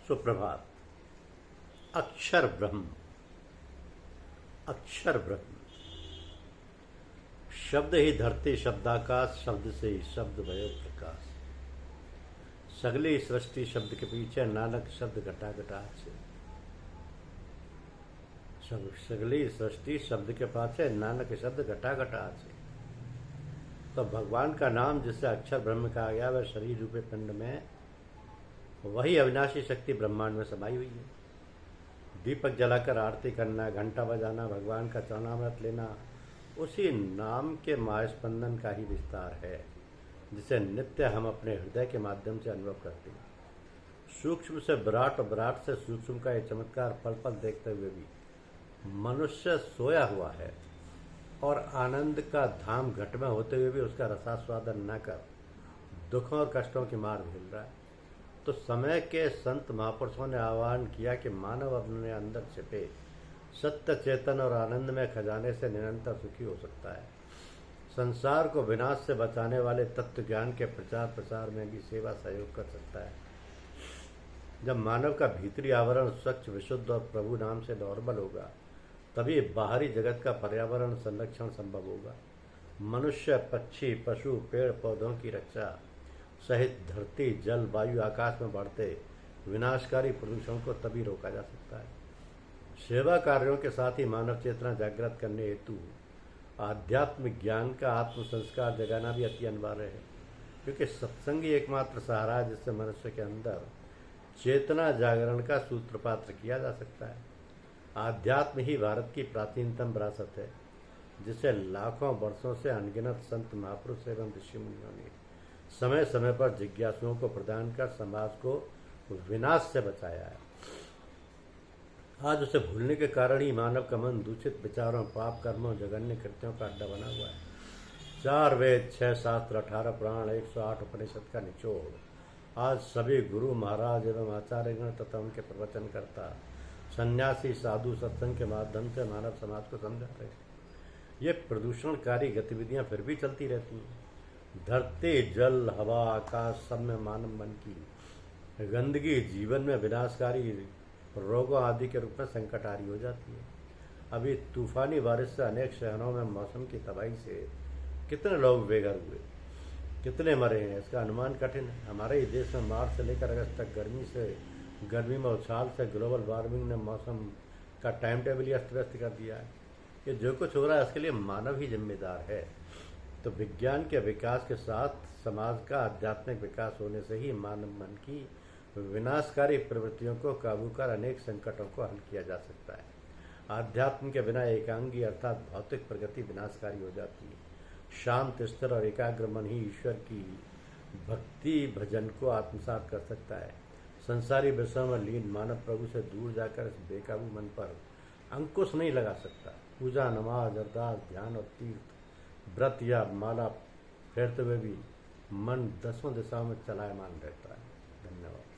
सुप्रभात। अक्षर ब्रह्म, अक्षर ब्रह्म। शब्द ही धरती शब्दाकाश, शब्द से ही शब्द भयो प्रकाश। सगली सृष्टि शब्द के पीछे, नानक शब्द घटा घटा से। सगली सृष्टि शब्द के पाछे, नानक शब्द घटा घटा से। तो भगवान का नाम जिससे अक्षर ब्रह्म कहा गया, वह शरीर रूपे पिंड में वही अविनाशी शक्ति ब्रह्मांड में समाई हुई है। दीपक जलाकर आरती करना, घंटा बजाना, भगवान का चरणामृत लेना, उसी नाम के महास्पंदन का ही विस्तार है, जिसे नित्य हम अपने हृदय के माध्यम से अनुभव करते हैं। सूक्ष्म से विराट और विराट से सूक्ष्म का ये चमत्कार पल पल देखते हुए भी मनुष्य सोया हुआ है और आनंद का धाम घट में होते हुए भी उसका रसास्वादन न कर दुखों और कष्टों की मार झेल रहा है। तो समय के संत महापुरुषों ने आह्वान किया कि मानव अपने अंदर छिपे सत्य चेतन और आनंद में खजाने से निरंतर सुखी हो सकता है। संसार को विनाश से बचाने वाले तत्व ज्ञान के प्रचार प्रसार में भी सेवा सहयोग कर सकता है। जब मानव का भीतरी आवरण स्वच्छ, विशुद्ध और प्रभु नाम से नॉर्मल होगा, तभी बाहरी जगत का पर्यावरण संरक्षण संभव होगा। मनुष्य, पक्षी, पशु, पेड़ पौधों की रक्षा सहित धरती, जल, वायु, आकाश में बढ़ते विनाशकारी प्रदूषण को तभी रोका जा सकता है। सेवा कार्यों के साथ ही मानव चेतना जागृत करने हेतु आध्यात्मिक ज्ञान का आत्म संस्कार जगाना भी अति अनिवार्य है, क्योंकि सत्संग ही एकमात्र सहारा है जिससे मनुष्य के अंदर चेतना जागरण का सूत्रपात किया जा सकता है। आध्यात्म ही भारत की प्राचीनतम विरासत है, जिसे लाखों वर्षों से अनगिनत संत, महापुरुष एवं ऋषि मुनियों ने समय समय पर जिज्ञासुओं को प्रदान कर समाज को विनाश से बचाया है। आज उसे भूलने के कारण ही मानव का मन दूषित विचारों, पाप कर्मों, जघन्य कृत्यों का अड्डा बना हुआ है। 4 वेद, 6 शास्त्र, 18 पुराण, 108 उपनिषद का निचोड़ आज सभी गुरु महाराज एवं आचार्यगण तथा उनके प्रवचनकर्ता, सन्यासी, साधु सत्संग के माध्यम से मानव समाज को समझा रहे हैं। ये प्रदूषणकारी गतिविधियां फिर भी चलती रहती हैं। धरती, जल, हवा, आकाश सब में मानव मन की गंदगी जीवन में विनाशकारी रोगों आदि के रूप में संकटहारी हो जाती है। अभी तूफानी बारिश से अनेक शहरों में मौसम की तबाही से कितने लोग बेघर हुए, कितने मरे हैं, इसका अनुमान कठिन है। हमारे ही देश में मार्च से लेकर अगस्त तक गर्मी में उछाल से ग्लोबल वार्मिंग ने मौसम का टाइम टेबल ही अस्त व्यस्त कर दिया है। ये जो कुछ हो रहा है इसके लिए मानव ही जिम्मेदार है। तो विज्ञान के विकास के साथ समाज का आध्यात्मिक विकास होने से ही मानव मन की विनाशकारी प्रवृत्तियों को काबू कर अनेक संकटों को हल किया जा सकता है। आध्यात्म के बिना एकांगी अर्थात भौतिक प्रगति विनाशकारी हो जाती है। शांत, स्थिर और एकाग्र मन ही ईश्वर की भक्ति भजन को आत्मसात कर सकता है। संसारी विषयों में लीन मानव प्रभु से दूर जाकर इस बेकाबू मन पर अंकुश नहीं लगा सकता। पूजा, नमाज, अरदास, ध्यान और तीर्थ, व्रत या माला फेरते हुए भी मन 10 दिशाओं में चलायमान रहता है। धन्यवाद।